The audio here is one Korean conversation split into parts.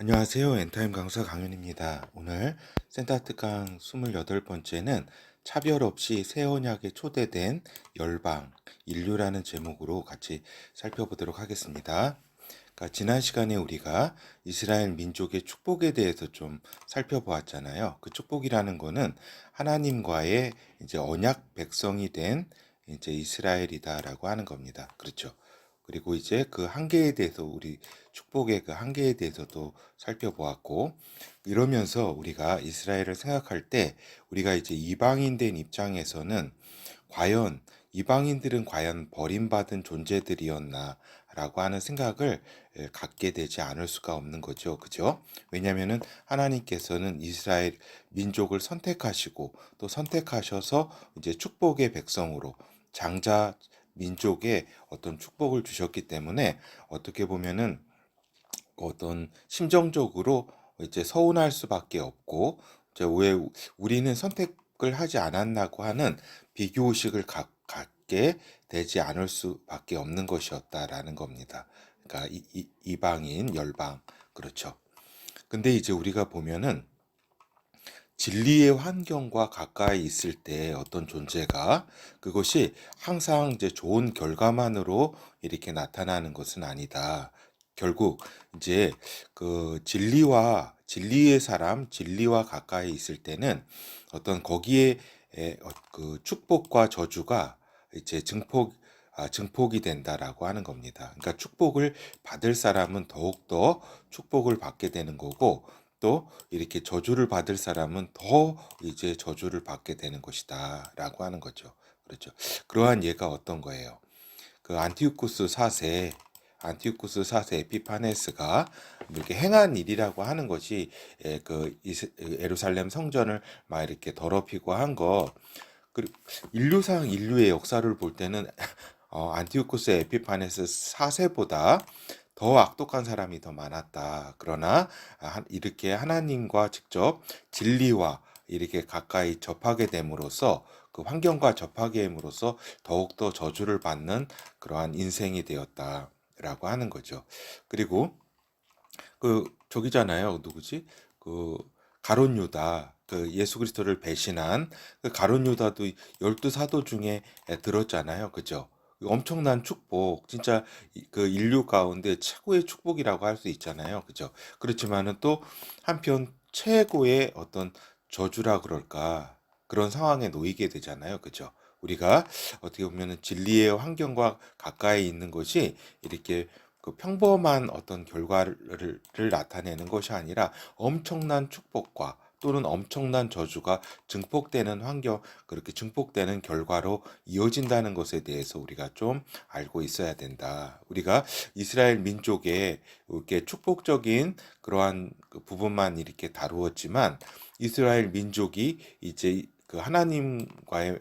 안녕하세요. 엔타임 강사 강윤입니다. 오늘 센터 특강 28번째는 차별 없이 새 언약에 초대된 열방, 인류라는 제목으로 같이 살펴보도록 하겠습니다. 그러니까 지난 시간에 우리가 이스라엘 민족의 축복에 대해서 좀 살펴보았잖아요. 그 축복이라는 거는 하나님과의 이제 언약 백성이 된 이제 이스라엘이다라고 하는 겁니다. 그렇죠. 그리고 이제 그 한계에 대해서 우리 축복의 그 한계에 대해서도 살펴보았고, 이러면서 우리가 이스라엘을 생각할 때 우리가 이제 이방인 된 입장에서는 과연 이방인들은 과연 버림받은 존재들이었나라고 하는 생각을 갖게 되지 않을 수가 없는 거죠. 그죠? 왜냐하면은 하나님께서는 이스라엘 민족을 선택하시고 또 선택하셔서 이제 축복의 백성으로 장자 민족에 어떤 축복을 주셨기 때문에 어떻게 보면은 어떤 심정적으로 이제 서운할 수밖에 없고, 이제 왜 우리는 선택을 하지 않았나고 하는 비교의식을 갖게 되지 않을 수밖에 없는 것이었다라는 겁니다. 그러니까 이방인 열방, 그렇죠. 근데 이제 우리가 보면은 진리의 환경과 가까이 있을 때 어떤 존재가 그것이 항상 이제 좋은 결과만으로 이렇게 나타나는 것은 아니다. 결국 이제 그 진리의 사람, 진리와 가까이 있을 때는 어떤 거기에 그 축복과 저주가 이제 증폭이 된다라고 하는 겁니다. 그러니까 축복을 받을 사람은 더욱더 축복을 받게 되는 거고, 또 이렇게 저주를 받을 사람은 더 이제 저주를 받게 되는 것이다라고 하는 거죠. 그렇죠. 그러한 예가 어떤 거예요? 그 안티오쿠스 4세 에피파네스가 이렇게 행한 일이라고 하는 것이 예루살렘 성전을 막 이렇게 더럽히고 한 거. 인류상 인류의 역사를 볼 때는 안티오쿠스 에피파네스 4세보다 더 악독한 사람이 더 많았다. 그러나 이렇게 하나님과 직접 진리와 이렇게 가까이 접하게 됨으로써, 그 환경과 접하게 됨으로써 더욱더 저주를 받는 그러한 인생이 되었다라고 하는 거죠. 그리고 그 저기잖아요. 누구지? 그 가룟 유다, 그 예수 그리스도를 배신한 그 가룟 유다도 열두 사도 중에 들었잖아요. 그죠? 엄청난 축복, 진짜 그 인류 가운데 최고의 축복이라고 할 수 있잖아요. 그죠? 그렇지만은 또 한편 최고의 어떤 저주라 그럴까? 그런 상황에 놓이게 되잖아요. 그죠? 우리가 어떻게 보면은 진리의 환경과 가까이 있는 것이 이렇게 그 평범한 어떤 결과를 나타내는 것이 아니라 엄청난 축복과 또는 엄청난 저주가 증폭되는 환경, 그렇게 증폭되는 결과로 이어진다는 것에 대해서 우리가 좀 알고 있어야 된다. 우리가 이스라엘 민족의 이렇게 축복적인 그러한 그 부분만 이렇게 다루었지만, 이스라엘 민족이 이제 그 하나님과의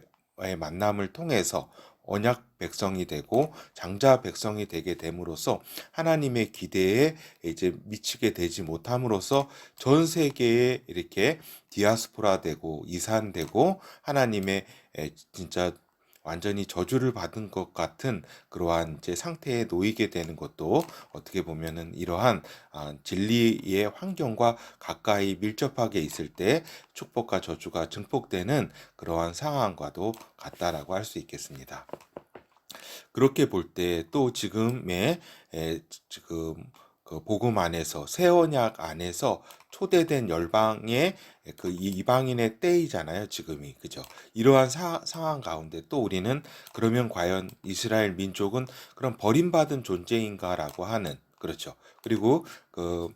만남을 통해서 언약 백성이 되고 장자 백성이 되게 됨으로써 하나님의 기대에 이제 미치게 되지 못함으로써 전 세계에 이렇게 디아스포라 되고 이산되고 하나님의 진짜 완전히 저주를 받은 것 같은 그러한 이제 상태에 놓이게 되는 것도 어떻게 보면은 이러한 진리의 환경과 가까이 밀접하게 있을 때 축복과 저주가 증폭되는 그러한 상황과도 같다라고 할 수 있겠습니다. 그렇게 볼 때 또 지금의 지금 그 복음 안에서 새 언약 안에서 초대된 열방의 그 이방인의 때이잖아요, 지금이. 그죠? 이러한 상황 가운데 또 우리는 그러면 과연 이스라엘 민족은 그런 버림받은 존재인가라고 하는, 그렇죠. 그리고 그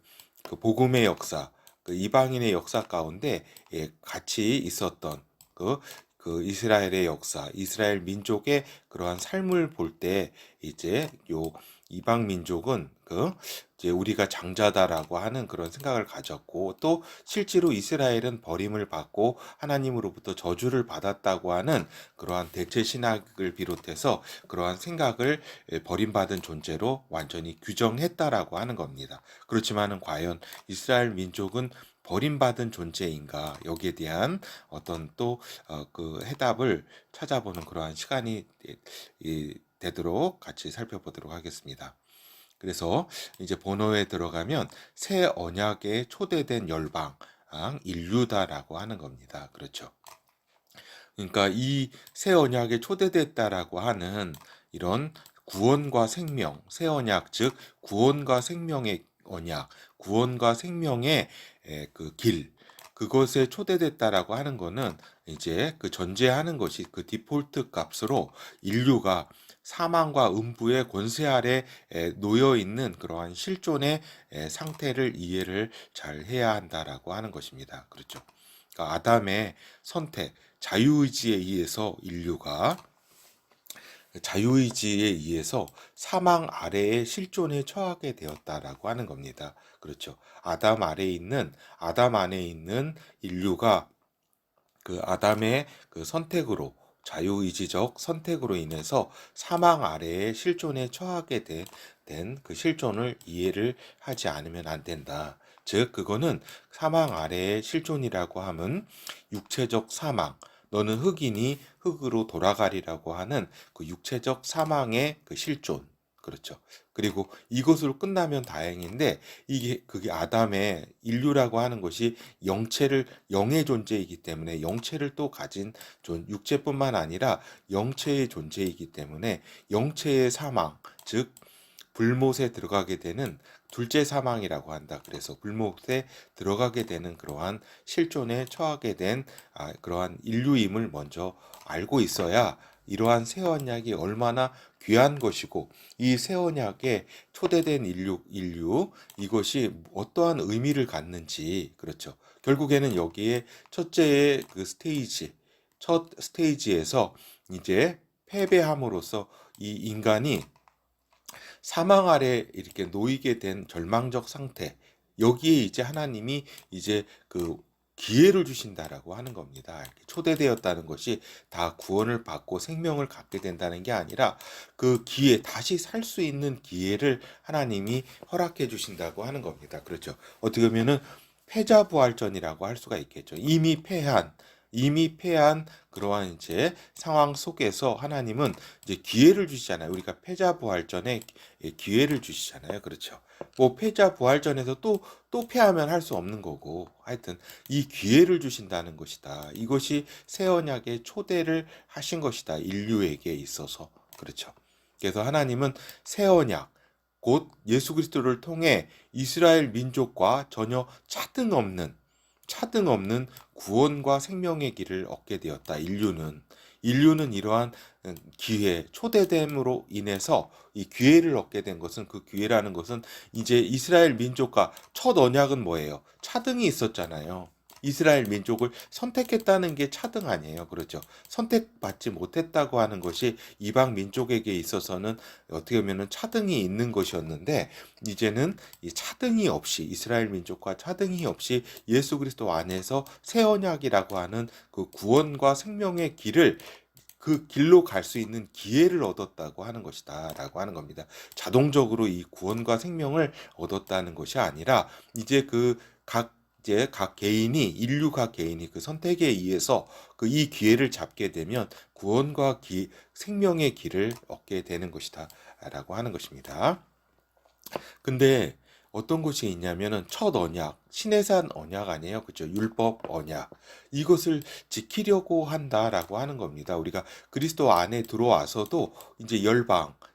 복음의 역사, 그 이방인의 역사 가운데 같이 있었던 그 이스라엘의 역사, 이스라엘 민족의 그러한 삶을 볼 때 이제 요 이방 민족은 이제 우리가 장자다라고 하는 그런 생각을 가졌고, 또 실제로 이스라엘은 버림을 받고 하나님으로부터 저주를 받았다고 하는 그러한 대체 신학을 비롯해서 그러한 생각을 버림받은 존재로 완전히 규정했다라고 하는 겁니다. 그렇지만은 과연 이스라엘 민족은 버림받은 존재인가, 여기에 대한 어떤 또 그 해답을 찾아보는 그러한 시간이 되도록 같이 살펴보도록 하겠습니다. 그래서 이제 번호에 들어가면 새 언약에 초대된 열방, 인류다라고 하는 겁니다. 그렇죠. 그러니까 이 새 언약에 초대됐다라고 하는 이런 구원과 생명, 새 언약 즉 구원과 생명의 언약, 구원과 생명의 그 길, 그것에 초대됐다라고 하는 거는 이제 그 전제하는 것이 그 디폴트 값으로 인류가 사망과 음부의 권세 아래 놓여 있는 그러한 실존의 상태를 이해를 잘 해야 한다라고 하는 것입니다. 그렇죠. 그러니까 아담의 선택, 자유의지에 의해서 인류가 자유의지에 의해서 사망 아래의 실존에 처하게 되었다라고 하는 겁니다. 그렇죠. 아담 안에 있는 인류가 그 아담의 그 선택으로 자유의지적 선택으로 인해서 사망 아래의 실존에 처하게 된 그 실존을 이해를 하지 않으면 안 된다. 즉 그거는 사망 아래의 실존이라고 하면 육체적 사망, 너는 흑이니 흑으로 돌아가리라고 하는 그 육체적 사망의 그 실존. 그렇죠. 그리고 이것으로 끝나면 다행인데 그게 아담의 인류라고 하는 것이 영의 존재이기 때문에 영체를 또 가진 육체뿐만 아니라 영체의 존재이기 때문에 영체의 사망, 즉 불못에 들어가게 되는 둘째 사망이라고 한다. 그래서 불못에 들어가게 되는 그러한 실존에 처하게 된 그러한 인류임을 먼저 알고 있어야 이러한 새 언약이 얼마나 귀한 것이고 이 새 언약에 초대된 인류 이것이 어떠한 의미를 갖는지 그렇죠. 결국에는 여기에 첫째의 그 첫 스테이지에서 이제 패배함으로써 이 인간이 사망 아래 이렇게 놓이게 된 절망적 상태, 여기에 이제 하나님이 이제 그 기회를 주신다라고 하는 겁니다. 이렇게 초대되었다는 것이 다 구원을 받고 생명을 갖게 된다는 게 아니라 그 기회, 다시 살 수 있는 기회를 하나님이 허락해 주신다고 하는 겁니다. 그렇죠. 어떻게 보면은 패자부활전이라고 할 수가 있겠죠. 이미 패한 그러한 이제 상황 속에서 하나님은 이제 기회를 주시잖아요. 우리가 패자부활전에 기회를 주시잖아요. 그렇죠. 뭐 패자부활전에서 또 패하면 할 수 없는 거고 하여튼 이 기회를 주신다는 것이다. 이것이 새 언약의 초대를 하신 것이다. 인류에게 있어서. 그렇죠. 그래서 하나님은 새 언약 곧 예수 그리스도를 통해 이스라엘 민족과 전혀 차등 없는 구원과 생명의 길을 얻게 되었다. 인류는 이러한 기회, 초대됨으로 인해서 이 기회를 얻게 된 것은 그 기회라는 것은 이제 이스라엘 민족과 첫 언약은 뭐예요? 차등이 있었잖아요. 이스라엘 민족을 선택했다는 게 차등 아니에요. 그렇죠. 선택받지 못했다고 하는 것이 이방 민족에게 있어서는 어떻게 보면 차등이 있는 것이었는데 이제는 이 차등이 없이 이스라엘 민족과 차등이 없이 예수 그리스도 안에서 새 언약이라고 하는 그 구원과 생명의 길을 그 길로 갈 수 있는 기회를 얻었다고 하는 것이다라고 하는 겁니다. 자동적으로 이 구원과 생명을 얻었다는 것이 아니라 이제 각 개인이 인류가 개인이 그 선택에 의해서 그 이 기회를 잡게 되면 구원과 생명의 길을 얻게 되는 것이다라고 하는 것입니다. 근데 어떤 것이 있냐면은 첫 언약, 시내산 언약 아니에요. 그죠? 율법 언약. 이것을 지키려고 한다라고 하는 겁니다. 우리가 그리스도 안에 들어와서도 이제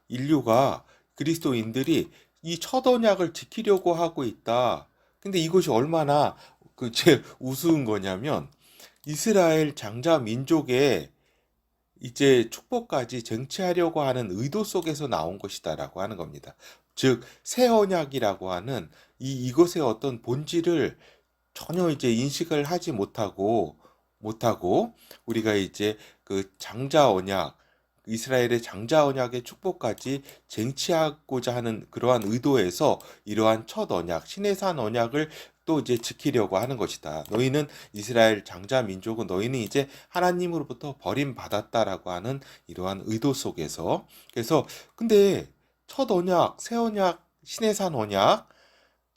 인류가 그리스도인들이 이 첫 언약을 지키려고 하고 있다. 근데 이것이 얼마나 제 우스운 거냐면 이스라엘 장자 민족의 이제 축복까지 쟁취하려고 하는 의도 속에서 나온 것이다라고 하는 겁니다. 즉, 새 언약이라고 하는 이것의 어떤 본질을 전혀 이제 인식을 하지 못하고 우리가 이제 그 장자 언약, 이스라엘의 장자 언약의 축복까지 쟁취하고자 하는 그러한 의도에서 이러한 첫 언약, 시내산 언약을 또 이제 지키려고 하는 것이다. 너희는 이스라엘 장자 민족은 너희는 이제 하나님으로부터 버림받았다라고 하는 이러한 의도 속에서 그래서 근데 첫 언약, 새 언약, 시내산 언약,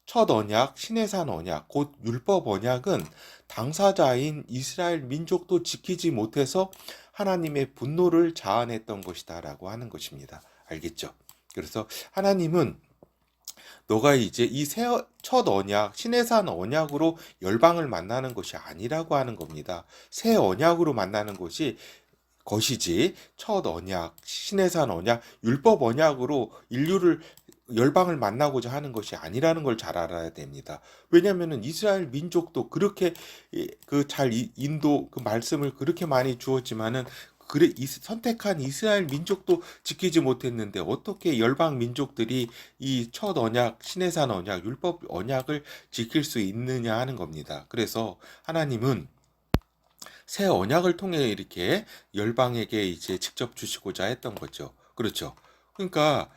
첫 언약, 시내산 언약, 곧 율법 언약은 당사자인 이스라엘 민족도 지키지 못해서 하나님의 분노를 자아냈던 것이다라고 하는 것입니다. 알겠죠? 그래서 하나님은 너가 이제 이 첫 언약, 신의 산 언약으로 열방을 만나는 것이 아니라고 하는 겁니다. 새 언약으로 만나는 것이지 첫 언약, 신의 산 언약, 율법 언약으로 인류를 열방을 만나고자 하는 것이 아니라는 걸 잘 알아야 됩니다. 왜냐하면은 이스라엘 민족도 그렇게 그 잘 인도 그 말씀을 그렇게 많이 주었지만은 그래 선택한 이스라엘 민족도 지키지 못했는데 어떻게 열방 민족들이 이 첫 언약, 신의 산 언약, 율법 언약을 지킬 수 있느냐 하는 겁니다. 그래서 하나님은 새 언약을 통해 이렇게 열방에게 이제 직접 주시고자 했던 거죠. 그렇죠. 그러니까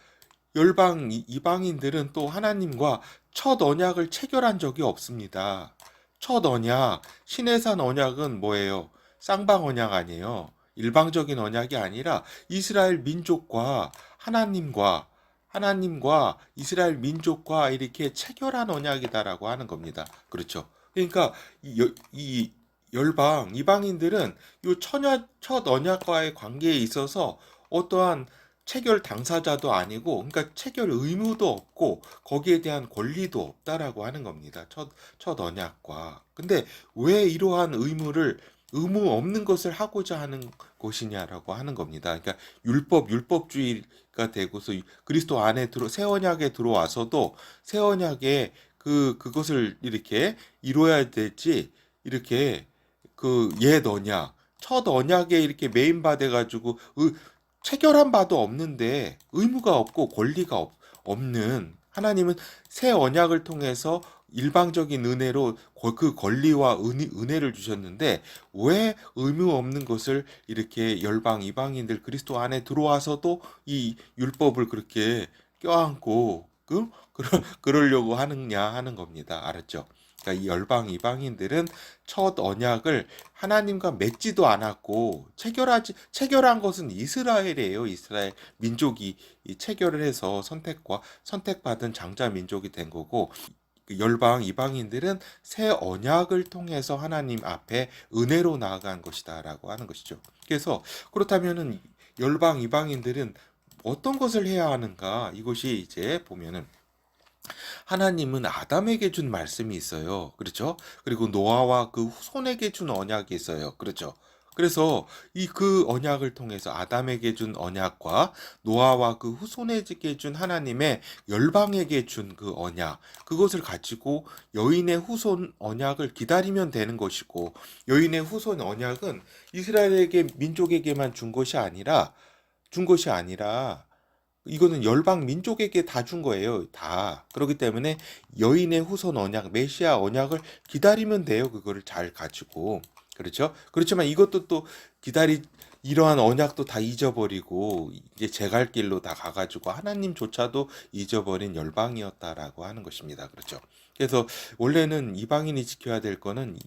열방 이방인들은 또 하나님과 첫 언약을 체결한 적이 없습니다. 첫 언약, 신의 산 언약은 뭐예요? 쌍방 언약 아니에요. 일방적인 언약이 아니라 이스라엘 민족과 하나님과 이스라엘 민족과 이렇게 체결한 언약이다라고 하는 겁니다. 그렇죠. 그러니까 이 열방 이방인들은 이 첫 언약과의 관계에 있어서 어떠한 체결 당사자도 아니고, 그러니까 체결 의무도 없고 거기에 대한 권리도 없다라고 하는 겁니다. 첫 언약과. 근데 왜 이러한 의무 없는 것을 하고자 하는 것이냐라고 하는 겁니다. 그러니까 율법주의가 되고서 그리스도 안에 새 언약에 들어와서도 새 언약에 그것을 이렇게 이루어야 될지 이렇게 그 옛 언약, 첫 언약에 이렇게 매인받아 가지고 체결한 바도 없는데 의무가 없고 권리가 없는 하나님은 새 언약을 통해서 일방적인 은혜로 그 권리와 은혜를 주셨는데 왜 의무 없는 것을 이렇게 열방 이방인들 그리스도 안에 들어와서도 이 율법을 그렇게 껴안고 그러려고 하느냐 하는 겁니다. 알았죠? 그러니까 이 열방 이방인들은 첫 언약을 하나님과 맺지도 않았고 체결한 것은 이스라엘이에요. 이스라엘 민족이 이 체결을 해서 선택받은 장자 민족이 된 거고 그 열방 이방인들은 새 언약을 통해서 하나님 앞에 은혜로 나아간 것이다라고 하는 것이죠. 그래서 그렇다면은 열방 이방인들은 어떤 것을 해야 하는가? 이것이 이제 보면은 하나님은 아담에게 준 말씀이 있어요. 그렇죠? 그리고 노아와 그 후손에게 준 언약이 있어요. 그렇죠? 그래서 그 언약을 통해서 아담에게 준 언약과 노아와 그 후손에게 준 하나님의 열방에게 준 그 언약, 그것을 가지고 여인의 후손 언약을 기다리면 되는 것이고, 여인의 후손 언약은 이스라엘에게 민족에게만 준 것이 아니라 이거는 열방 민족에게 다 준 거예요. 다. 그렇기 때문에 여인의 후손 언약, 메시아 언약을 기다리면 돼요. 그거를 잘 가지고. 그렇죠? 그렇지만 이것도 또 이러한 언약도 다 잊어버리고 이제 제 갈 길로 다 가가지고 하나님조차도 잊어버린 열방이었다라고 하는 것입니다. 그렇죠? 그래서 원래는 이방인이 지켜야 될 거는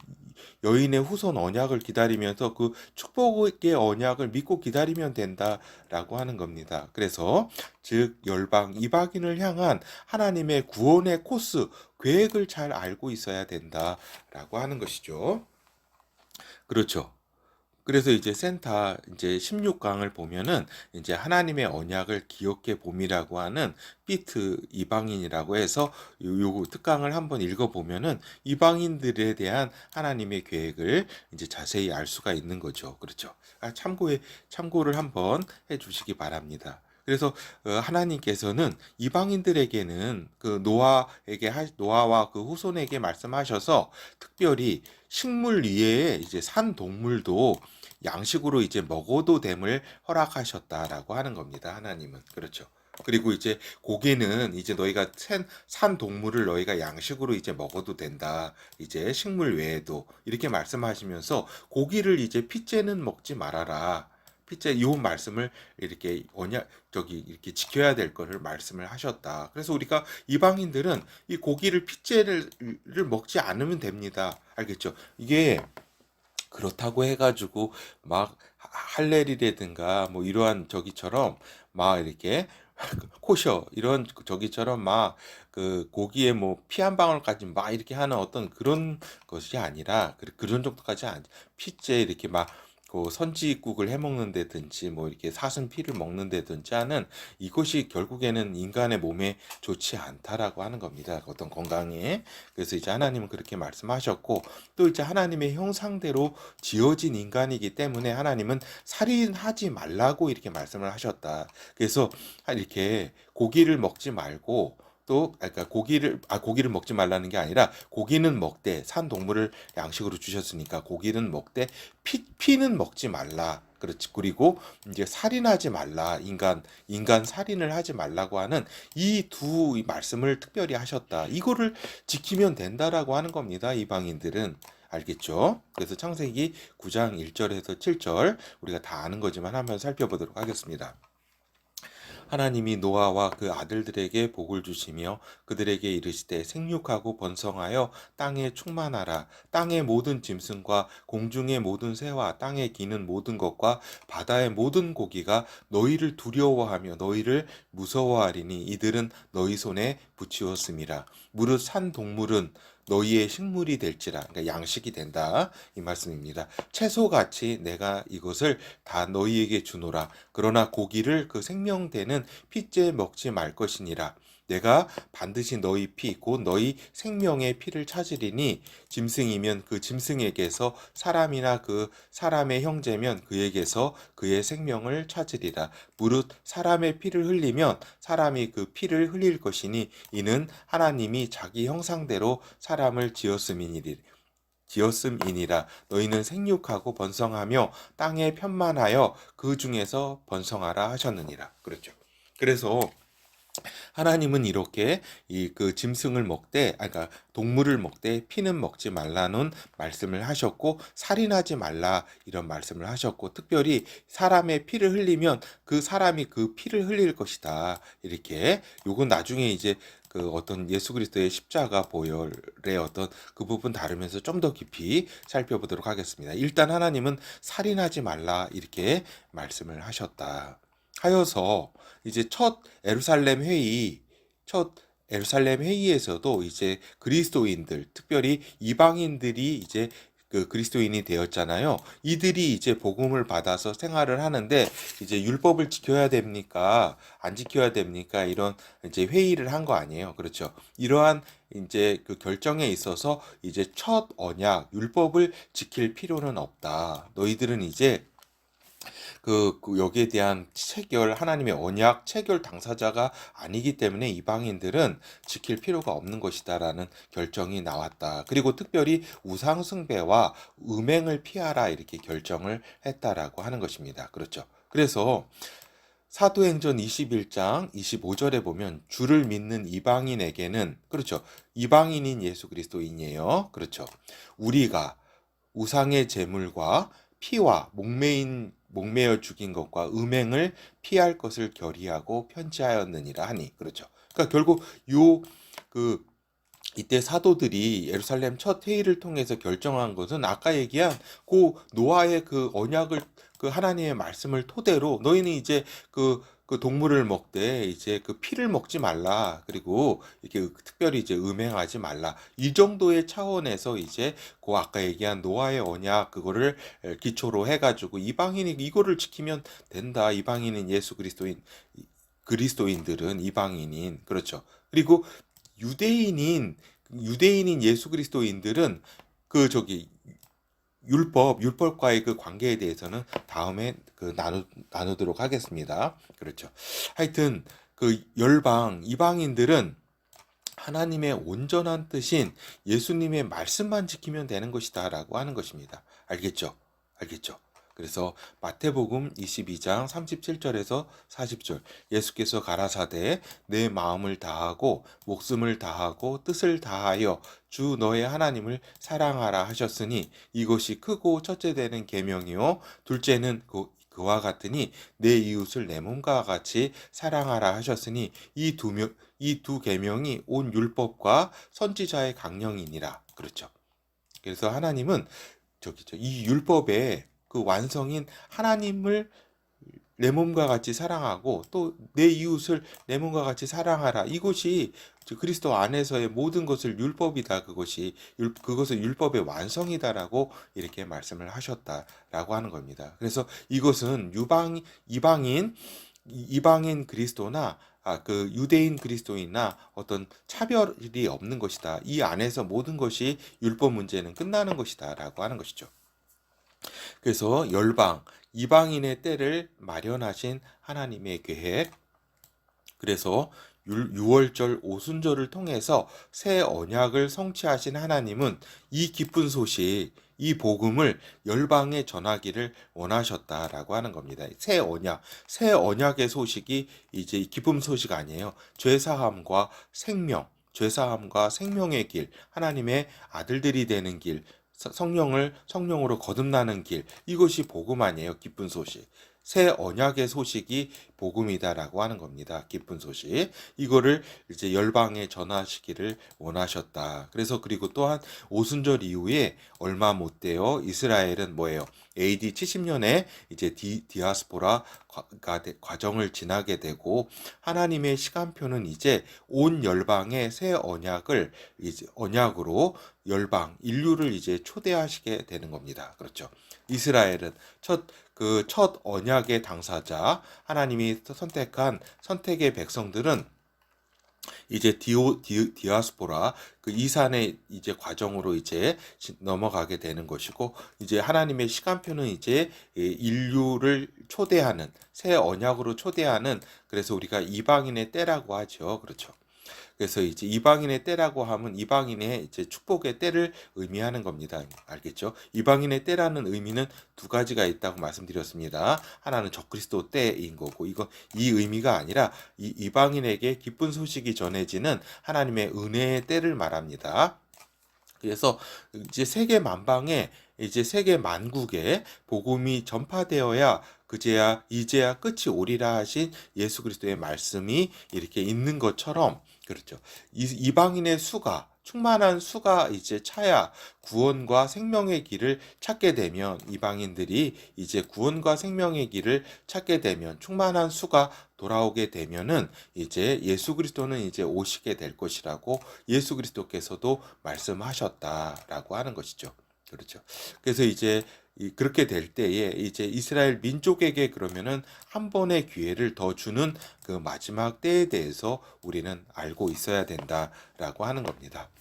여인의 후손 언약을 기다리면서 그 축복의 언약을 믿고 기다리면 된다라고 하는 겁니다. 그래서 즉 열방 이방인을 향한 하나님의 구원의 코스 계획을 잘 알고 있어야 된다라고 하는 것이죠. 그렇죠. 그래서 이제 이제 16강을 보면은 이제 하나님의 언약을 기억해 봄이라고 하는 피트 이방인이라고 해서 요 특강을 한번 읽어 보면은 이방인들에 대한 하나님의 계획을 이제 자세히 알 수가 있는 거죠. 그렇죠. 참고를 한번 해 주시기 바랍니다. 그래서 하나님께서는 이방인들에게는 그 노아와 그 후손에게 말씀하셔서 특별히 식물 위에 이제 산 동물도 양식으로 이제 먹어도 됨을 허락하셨다라고 하는 겁니다. 하나님은. 그렇죠. 그리고 이제 고기는 이제 너희가 산 동물을 너희가 양식으로 이제 먹어도 된다. 이제 식물 외에도 이렇게 말씀하시면서 고기를 이제 핏째는 먹지 말아라. 이 말씀을 이렇게 이렇게 지켜야 될 거를 말씀을 하셨다. 그래서 우리가 이방인들은 이 고기를 핏째를 먹지 않으면 됩니다. 알겠죠? 이게 그렇다고 해가지고 막 할렐이라든가 뭐 이러한 저기처럼 막 이렇게 코셔 이런 저기처럼 막 그 고기에 뭐 피 한 방울까지 막 이렇게 하는 어떤 그런 것이 아니라 그런 정도까지 핏째 이렇게 막 그 선지국을 해 먹는다든지 뭐 이렇게 사슴 피를 먹는다든지 하는 이것이 결국에는 인간의 몸에 좋지 않다라고 하는 겁니다. 어떤 건강에. 그래서 이제 하나님은 그렇게 말씀하셨고, 또 이제 하나님의 형상대로 지어진 인간이기 때문에 하나님은 살인하지 말라고 이렇게 말씀을 하셨다. 그래서 이렇게 고기를 먹지 말고, 또 그러니까 고기를 먹지 말라는 게 아니라, 고기는 먹되 산 동물을 양식으로 주셨으니까 고기는 먹되 피는 먹지 말라. 그렇지. 그리고 이제 살인하지 말라. 인간 살인을 하지 말라고 하는 이 두 말씀을 특별히 하셨다. 이거를 지키면 된다라고 하는 겁니다. 이방인들은. 알겠죠? 그래서 창세기 9장 1절에서 7절, 우리가 다 아는 거지만 한번 살펴보도록 하겠습니다. 하나님이 노아와 그 아들들에게 복을 주시며 그들에게 이르시되 생육하고 번성하여 땅에 충만하라. 땅의 모든 짐승과 공중의 모든 새와 땅에 기는 모든 것과 바다의 모든 고기가 너희를 두려워하며 너희를 무서워하리니 이들은 너희 손에 붙이었음이라. 무릇 산 동물은 너희의 식물이 될지라. 그러니까 양식이 된다 이 말씀입니다. 채소같이 내가 이것을 다 너희에게 주노라. 그러나 고기를 그 생명되는 피째 먹지 말 것이니라. 내가 반드시 너희 피 곧 너희 생명의 피를 찾으리니 짐승이면 그 짐승에게서, 사람이나 그 사람의 형제면 그에게서 그의 생명을 찾으리라. 무릇 사람의 피를 흘리면 사람이 그 피를 흘릴 것이니 이는 하나님이 자기 형상대로 사람을 지었음이니라. 너희는 생육하고 번성하며 땅에 편만하여 그 중에서 번성하라 하셨느니라. 그렇죠. 그래서 하나님은 이렇게 이 그 짐승을 먹되, 그러니까 동물을 먹되 피는 먹지 말라는 말씀을 하셨고, 살인하지 말라 이런 말씀을 하셨고, 특별히 사람의 피를 흘리면 그 사람이 그 피를 흘릴 것이다. 이렇게, 요건 나중에 이제 그 어떤 예수 그리스도의 십자가 보혈의 어떤 그 부분 다루면서 좀 더 깊이 살펴보도록 하겠습니다. 일단 하나님은 살인하지 말라 이렇게 말씀을 하셨다. 하여서 이제 첫 에루살렘 회의에서도 이제 그리스도인들, 특별히 이방인들이 이제 그 그리스도인이 되었잖아요. 이들이 이제 복음을 받아서 생활을 하는데, 이제 율법을 지켜야 됩니까? 안 지켜야 됩니까? 이런 이제 회의를 한 거 아니에요. 그렇죠. 이러한 이제 그 결정에 있어서 이제 첫 언약, 율법을 지킬 필요는 없다. 너희들은 이제 여기에 대한 하나님의 언약 체결 당사자가 아니기 때문에 이방인들은 지킬 필요가 없는 것이다라는 결정이 나왔다. 그리고 특별히 우상 숭배와 음행을 피하라 이렇게 결정을 했다라고 하는 것입니다. 그렇죠. 그래서 사도행전 21장 25절에 보면 주를 믿는 이방인에게는, 그렇죠, 이방인인 예수 그리스도인이에요. 그렇죠. 우리가 우상의 제물과 피와 목매어 죽인 것과 음행을 피할 것을 결의하고 편지하였느니라 하니. 그렇죠. 그러니까 결국 그 이때 사도들이 예루살렘 첫 회의를 통해서 결정한 것은 아까 얘기한 그 노아의 그 언약을, 그 하나님의 말씀을 토대로 너희는 이제 그 동물을 먹되 이제 그 피를 먹지 말라. 그리고 이렇게 특별히 이제 음행하지 말라. 이 정도의 차원에서 이제 그 아까 얘기한 노아의 언약 그거를 기초로 해가지고 이방인이 이거를 지키면 된다. 이방인인 예수 그리스도인들은 이방인인, 그렇죠. 그리고 유대인인 예수 그리스도인들은 그 율법과의 그 관계에 대해서는 다음에 나누도록 하겠습니다. 그렇죠. 하여튼 그 이방인들은 하나님의 온전한 뜻인 예수님의 말씀만 지키면 되는 것이다라고 하는 것입니다. 알겠죠? 알겠죠? 그래서 마태복음 22장 37절에서 40절, 예수께서 가라사대 내 마음을 다하고 목숨을 다하고 뜻을 다하여 주 너의 하나님을 사랑하라 하셨으니 이것이 크고 첫째 되는 계명이요 둘째는 그와 같으니 내 이웃을 내 몸과 같이 사랑하라 하셨으니 이 두 계명이 온 율법과 선지자의 강령이니라. 그렇죠. 그래서 하나님은 이 율법의 그 완성인 하나님을 내 몸과 같이 사랑하고 또 내 이웃을 내 몸과 같이 사랑하라. 이것이 그리스도 안에서의 모든 것을 율법이다. 그것은 율법의 완성이다라고 이렇게 말씀을 하셨다라고 하는 겁니다. 그래서 이것은 이방인 그리스도나 그 유대인 그리스도인이나 어떤 차별이 없는 것이다. 이 안에서 모든 것이 율법 문제는 끝나는 것이다라고 하는 것이죠. 그래서 이방인의 때를 마련하신 하나님의 계획, 그래서 유월절 오순절을 통해서 새 언약을 성취하신 하나님은 이 기쁜 소식, 이 복음을 열방에 전하기를 원하셨다라고 하는 겁니다. 새 언약의 소식이 이제 기쁨 소식 아니에요. 죄사함과 생명의 길, 하나님의 아들들이 되는 길, 성령으로 거듭나는 길, 이것이 복음 아니에요. 기쁜 소식. 새 언약의 소식이 복음이다라고 하는 겁니다. 기쁜 소식. 이거를 이제 열방에 전하시기를 원하셨다. 그래서 그리고 또한 오순절 이후에 얼마 못 돼요. 이스라엘은 뭐예요? AD 70년에 이제 디아스포라 과정을 지나게 되고 하나님의 시간표는 이제 온 열방의 새 언약으로 인류를 이제 초대하시게 되는 겁니다. 그렇죠. 이스라엘은 첫 언약의 당사자, 하나님이 선택한 선택의 백성들은 이제 디아스포라 그 이산의 이제 과정으로 이제 넘어가게 되는 것이고, 이제 하나님의 시간표는 이제 인류를 초대하는 새 언약으로 초대하는, 그래서 우리가 이방인의 때라고 하죠. 그렇죠. 그래서 이제 이방인의 때라고 하면 이방인의 이제 축복의 때를 의미하는 겁니다. 알겠죠? 이방인의 때라는 의미는 두 가지가 있다고 말씀드렸습니다. 하나는 적그리스도 때인 거고, 이 의미가 아니라 이방인에게 기쁜 소식이 전해지는 하나님의 은혜의 때를 말합니다. 그래서 이제 세계 만국에 복음이 전파되어야 이제야 끝이 오리라 하신 예수 그리스도의 말씀이 이렇게 있는 것처럼, 그렇죠. 이방인의 충만한 수가 이제 차야 구원과 생명의 길을 찾게 되면, 이방인들이 이제 구원과 생명의 길을 찾게 되면, 충만한 수가 돌아오게 되면은 이제 예수 그리스도는 이제 오시게 될 것이라고 예수 그리스도께서도 말씀하셨다라고 하는 것이죠. 그렇죠. 그래서 이제 그렇게 될 때에 이제 이스라엘 민족에게 그러면은 한 번의 기회를 더 주는 그 마지막 때에 대해서 우리는 알고 있어야 된다라고 하는 겁니다.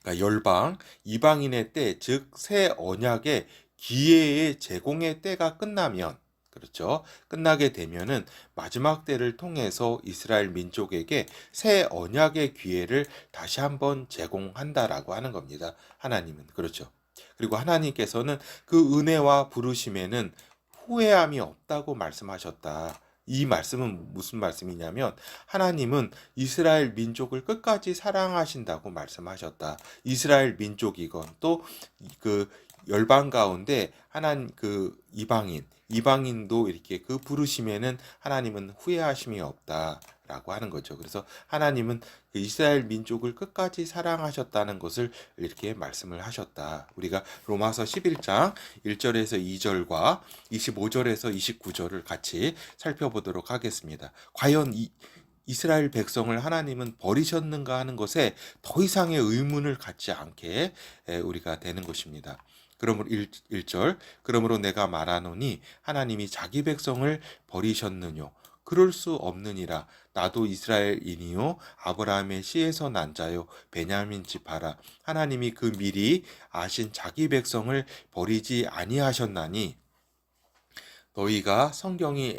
그러니까 이방인의 때, 즉 새 언약의 기회의 제공의 때가 끝나면, 그렇죠. 끝나게 되면은 마지막 때를 통해서 이스라엘 민족에게 새 언약의 기회를 다시 한번 제공한다라고 하는 겁니다. 하나님은. 그렇죠. 그리고 하나님께서는 그 은혜와 부르심에는 후회함이 없다고 말씀하셨다. 이 말씀은 무슨 말씀이냐면, 하나님은 이스라엘 민족을 끝까지 사랑하신다고 말씀하셨다. 이스라엘 민족이건 또 그 열방 가운데 하나님 이방인도 이렇게 그 부르심에는 하나님은 후회하심이 없다라고 하는 거죠. 그래서 하나님은 그 이스라엘 민족을 끝까지 사랑하셨다는 것을 이렇게 말씀을 하셨다. 우리가 로마서 11장 1절에서 2절과 25절에서 29절을 같이 살펴보도록 하겠습니다. 과연 이스라엘 백성을 하나님은 버리셨는가 하는 것에 더 이상의 의문을 갖지 않게 우리가 되는 것입니다. 그러므로 1절, 그러므로 내가 말하노니 하나님이 자기 백성을 버리셨느뇨? 그럴 수 없느니라. 나도 이스라엘이니요 아브라함의 씨에서 난 자요 베냐민 지파라. 하나님이 그 미리 아신 자기 백성을 버리지 아니하셨나니 너희가 성경이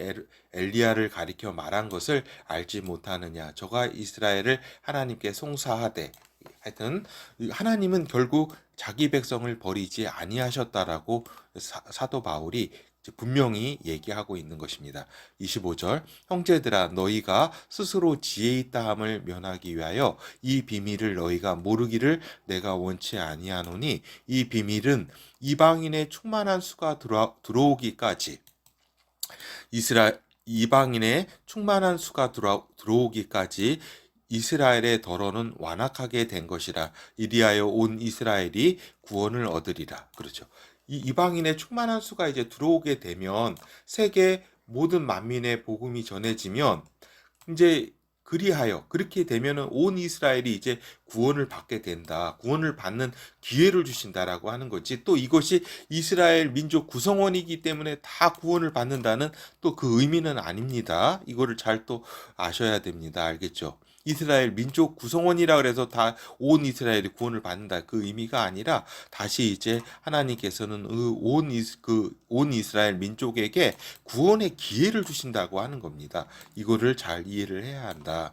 엘리야를 가리켜 말한 것을 알지 못하느냐. 저가 이스라엘을 하나님께 송사하되. 하여튼 하나님은 결국 자기 백성을 버리지 아니하셨다라고 사도 바울이 분명히 얘기하고 있는 것입니다. 25절, 형제들아 너희가 스스로 지혜 있다 함을 면하기 위하여 이 비밀을 너희가 모르기를 내가 원치 아니하노니, 이 비밀은 이방인의 충만한 수가 들어오기까지, 이방인의 충만한 수가 들어오기까지 이스라엘의 더러는 완악하게 된 것이라. 이리하여 온 이스라엘이 구원을 얻으리라. 그렇죠. 이 이방인의 충만한 수가 이제 들어오게 되면 세계 모든 만민의 복음이 전해지면 이제 그리하여 그렇게 되면은 온 이스라엘이 이제 구원을 받게 된다. 구원을 받는 기회를 주신다라고 하는 거지. 또 이것이 이스라엘 민족 구성원이기 때문에 다 구원을 받는다는 또 그 의미는 아닙니다. 이거를 잘 또 아셔야 됩니다. 알겠죠? 이스라엘 민족 구성원이라 그래서 다 온 이스라엘이 구원을 받는다 그 의미가 아니라 다시 이제 하나님께서는 온 이스라엘 민족에게 구원의 기회를 주신다고 하는 겁니다. 이거를 잘 이해를 해야 한다.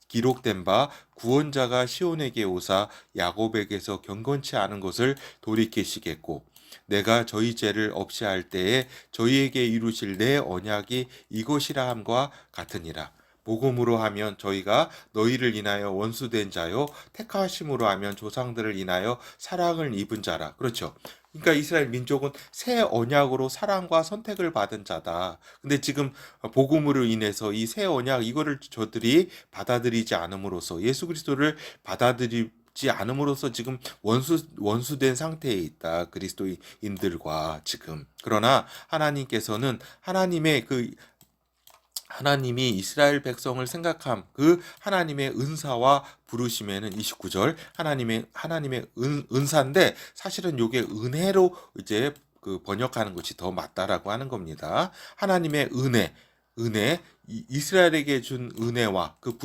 기록된 바 구원자가 시온에게 오사 야곱에게서 경건치 않은 것을 돌이키시겠고 내가 저희 죄를 없이 할 때에 저희에게 이루실 내 언약이 이것이라 함과 같으니라. 복음으로 하면 저희가 너희를 인하여 원수된 자요 택하심으로 하면 조상들을 인하여 사랑을 입은 자라. 그렇죠. 그러니까 이스라엘 민족은 새 언약으로 사랑과 선택을 받은 자다. 근데 지금 복음으로 인해서 이 새 언약 이거를 저들이 받아들이지 않음으로써 예수 그리스도를 받아들이지 않음으로써 지금 원수된 상태에 있다. 그리스도인들과 지금. 그러나 하나님께서는 하나님이 이스라엘 백성을 생각함 그 하나님의 은사와 부르심에는 29절 하나님의 은사인데 사실은 요게 은혜로 이제 그 번역하는 것이 더 맞다라고 하는 겁니다. 하나님의 은혜 이스라엘에게 준 은혜와 그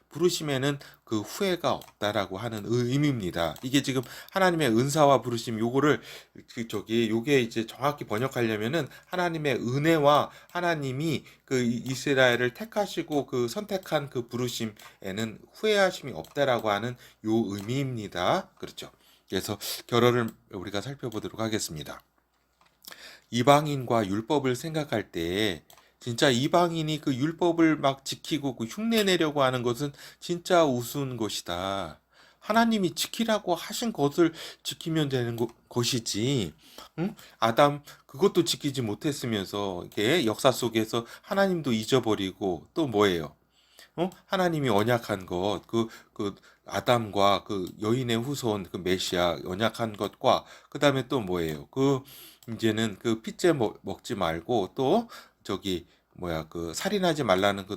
부르심에는 그 후회가 없다라고 하는 의미입니다. 이게 지금 하나님의 은사와 부르심 요거를 요게 이제 정확히 번역하려면은 하나님의 은혜와 하나님이 그 이스라엘을 택하시고 그 선택한 그 부르심에는 후회하심이 없다라고 하는 요 의미입니다. 그렇죠. 그래서 결어를 우리가 살펴보도록 하겠습니다. 이방인과 율법을 생각할 때 진짜 이방인이 그 율법을 막 지키고 그 흉내 내려고 하는 것은 진짜 우스운 것이다. 하나님이 지키라고 하신 것을 지키면 되는 것이지. 응? 아담 그것도 지키지 못했으면서 이게 역사 속에서 하나님도 잊어버리고 또 뭐예요? 하나님이 언약한 것, 그 아담과 그 여인의 후손, 그 메시아 언약한 것과 그 다음에 또 뭐예요? 이제는 그 핏째 먹지 말고 또 저기 뭐야 그 살인하지 말라는 그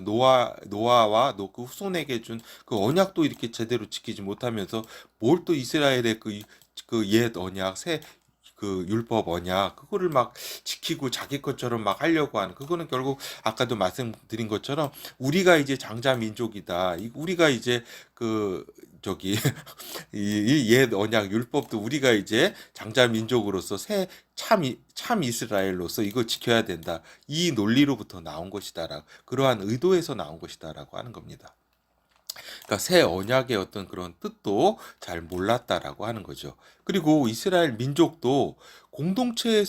노아와 그 후손에게 준 그 언약도 이렇게 제대로 지키지 못하면서 뭘 또 이스라엘의 그 옛 언약 그 율법 언약 그거를 막 지키고 자기 것처럼 막 하려고 하는 그거는 결국 아까도 말씀드린 것처럼 우리가 이제 장자 민족이다. 우리가 이제 그 저기 이 옛 언약 율법도 우리가 이제 장자 민족으로서 참 이스라엘로서 이거 지켜야 된다. 이 논리로부터 나온 것이다라. 그러한 의도에서 나온 것이다라고 하는 겁니다. 그러니까 새 언약의 어떤 그런 뜻도 잘 몰랐다라고 하는 거죠. 그리고 이스라엘 민족도 공동체에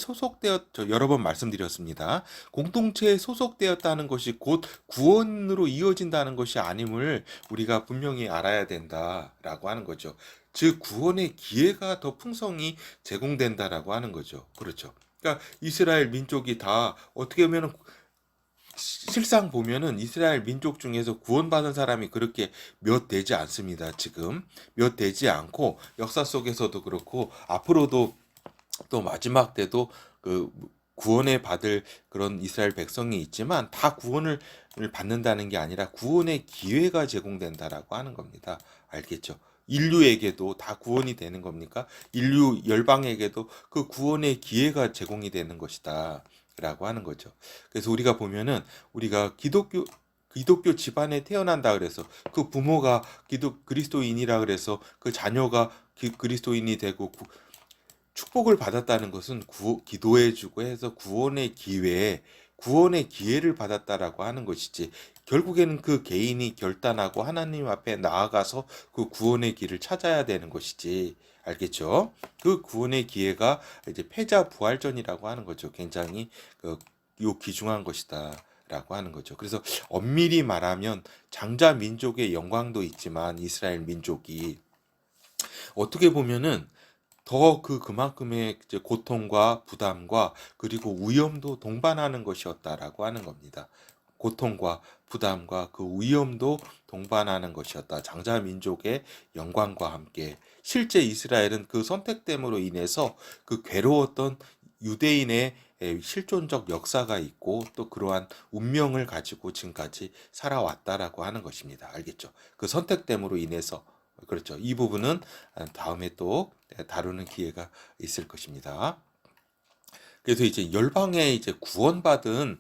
여러 번 말씀드렸습니다. 공동체에 소속되었다는 것이 곧 구원으로 이어진다는 것이 아님을 우리가 분명히 알아야 된다라고 하는 거죠. 즉 구원의 기회가 더 풍성히 제공된다라고 하는 거죠. 그렇죠. 그러니까 이스라엘 민족이 다 어떻게 보면 실상 보면은 이스라엘 민족 중에서 구원받은 사람이 그렇게 몇 되지 않습니다. 지금 몇 되지 않고 역사 속에서도 그렇고 앞으로도 또 마지막 때도 그 구원에 받을 그런 이스라엘 백성이 있지만 다 구원을 받는다는 게 아니라 구원의 기회가 제공된다라고 하는 겁니다. 알겠죠? 인류에게도 다 구원이 되는 겁니까? 인류 열방에게도 그 구원의 기회가 제공이 되는 것이다. 라고 하는 거죠. 그래서 우리가 보면은 우리가 기독교 집안에 태어난다 그래서 그 부모가 그리스도인이라 그래서 그 자녀가 그리스도인이 되고 축복을 받았다는 것은 기도해주고 해서 구원의 기회를 받았다라고 하는 것이지 결국에는 그 개인이 결단하고 하나님 앞에 나아가서 그 구원의 길을 찾아야 되는 것이지 알겠죠? 그 구원의 기회가 이제 패자 부활전이라고 하는 거죠. 굉장히 귀중한 것이다라고 하는 거죠. 그래서 엄밀히 말하면 장자 민족의 영광도 있지만 이스라엘 민족이 어떻게 보면은 더 그만큼의 이제 고통과 부담과 그리고 위험도 동반하는 것이었다라고 하는 겁니다. 고통과 부담과 그 위험도 동반하는 것이었다. 장자 민족의 영광과 함께 실제 이스라엘은 그 선택됨으로 인해서 그 괴로웠던 유대인의 실존적 역사가 있고 또 그러한 운명을 가지고 지금까지 살아왔다라고 하는 것입니다. 알겠죠? 그 선택됨으로 인해서 그렇죠. 이 부분은 다음에 또 다루는 기회가 있을 것입니다. 그래서 이제 열방에 이제 구원받은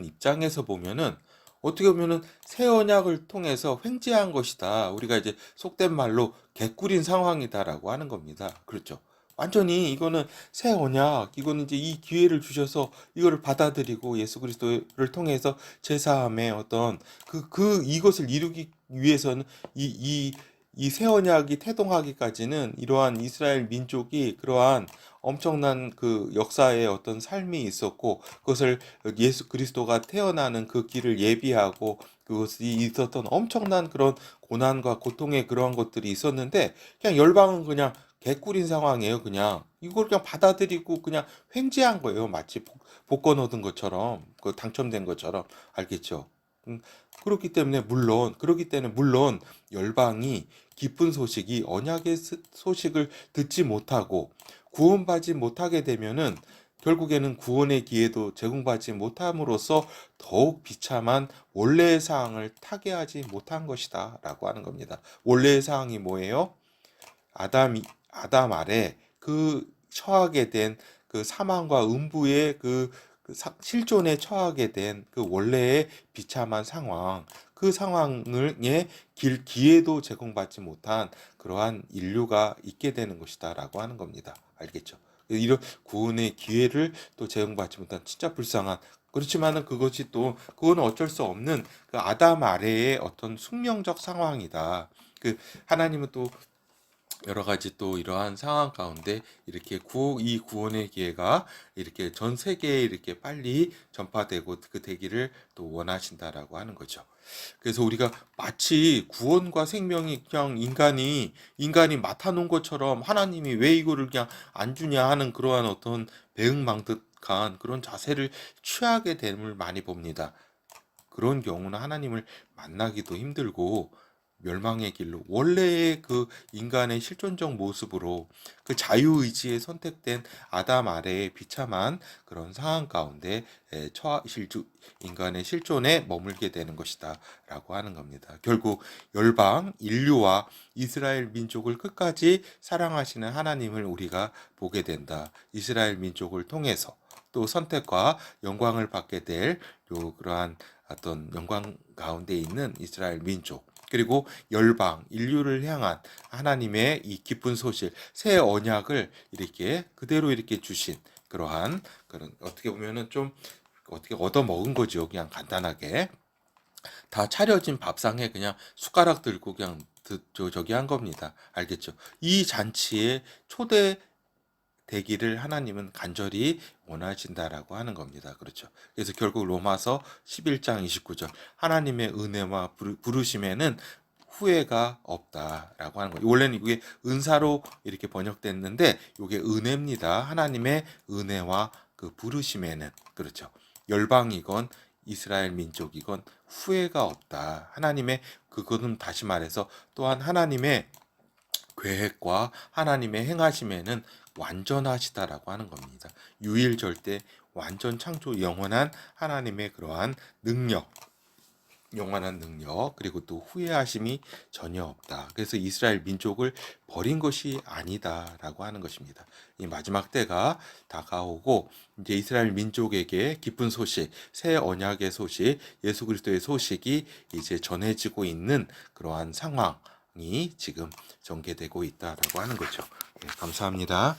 입장에서 보면은 어떻게 보면은 새 언약을 통해서 횡재한 것이다. 우리가 이제 속된 말로 개꿀인 상황이다라고 하는 겁니다. 그렇죠. 완전히 이거는 새 언약, 이거는 이제 이 기회를 주셔서 이거를 받아들이고 예수 그리스도를 통해서 제사함의 어떤 이것을 이루기 위해서는 이 새 언약이 태동하기까지는 이러한 이스라엘 민족이 그러한 엄청난 그 역사의 어떤 삶이 있었고 그것을 예수 그리스도가 태어나는 그 길을 예비하고 그것이 있었던 엄청난 그런 고난과 고통의 그러한 것들이 있었는데 그냥 열방은 그냥 개꿀인 상황이에요. 그냥 이걸 그냥 받아들이고 그냥 횡재한 거예요. 마치 복권 얻은 것처럼 그 당첨된 것처럼 알겠죠? 그렇기 때문에 물론 열방이 기쁜 소식이 언약의 소식을 듣지 못하고 구원받지 못하게 되면은 결국에는 구원의 기회도 제공받지 못함으로써 더욱 비참한 원래의 상황을 타개하지 못한 것이다라고 하는 겁니다. 원래의 상황이 뭐예요? 아담 아래 그 처하게 된 그 사망과 음부의 실존에 처하게 된 그 원래의 비참한 상황, 그 상황을 기회도 제공받지 못한 그러한 인류가 있게 되는 것이다라고 하는 겁니다. 알겠죠? 이런 구원의 기회를 또 제공받지 못한 진짜 불쌍한 그렇지만은 그거는 어쩔 수 없는 그 아담 아래의 어떤 숙명적 상황이다. 하나님은 또 여러 가지 또 이러한 상황 가운데 이렇게 이 구원의 기회가 이렇게 전 세계에 이렇게 빨리 전파되고 그 되기를 또 원하신다라고 하는 거죠. 그래서 우리가 마치 구원과 생명이 그냥 인간이 맡아놓은 것처럼 하나님이 왜 이거를 그냥 안 주냐 하는 그러한 어떤 배은망덕한 그런 자세를 취하게 됨을 많이 봅니다. 그런 경우는 하나님을 만나기도 힘들고 멸망의 길로 원래의 그 인간의 실존적 모습으로 그 자유의지에 선택된 아담 아래의 비참한 그런 상황 가운데 인간의 실존에 머물게 되는 것이다 라고 하는 겁니다. 결국 열방 인류와 이스라엘 민족을 끝까지 사랑하시는 하나님을 우리가 보게 된다. 이스라엘 민족을 통해서 또 선택과 영광을 받게 될 그러한 어떤 영광 가운데 있는 이스라엘 민족 그리고 열방 인류를 향한 하나님의 이 기쁜 소식 새 언약을 이렇게 그대로 이렇게 주신 그러한 그런 어떻게 보면은 좀 어떻게 얻어 먹은 거죠. 그냥 간단하게 다 차려진 밥상에 그냥 숟가락 들고 그냥 저기 한 겁니다. 알겠죠? 이 잔치에 초대 되기를 하나님은 간절히 원하신다라고 하는 겁니다. 그렇죠. 그래서 결국 로마서 11장 29절 하나님의 은혜와 부르심에는 후회가 없다라고 하는 거예요. 원래는 이게 은사로 이렇게 번역됐는데 이게 은혜입니다. 하나님의 은혜와 그 부르심에는 그렇죠. 열방이건 이스라엘 민족이건 후회가 없다. 하나님의 그거는 다시 말해서 또한 하나님의 계획과 하나님의 행하심에는 완전하시다라고 하는 겁니다. 유일절대 완전 창조 영원한 하나님의 그러한 영원한 능력 그리고 또 후회하심이 전혀 없다. 그래서 이스라엘 민족을 버린 것이 아니다라고 하는 것입니다. 이 마지막 때가 다가오고 이제 이스라엘 민족에게 기쁜 소식, 새 언약의 소식, 예수 그리스도의 소식이 이제 전해지고 있는 그러한 상황이 지금 전개되고 있다라고 하는 거죠. 네, 감사합니다.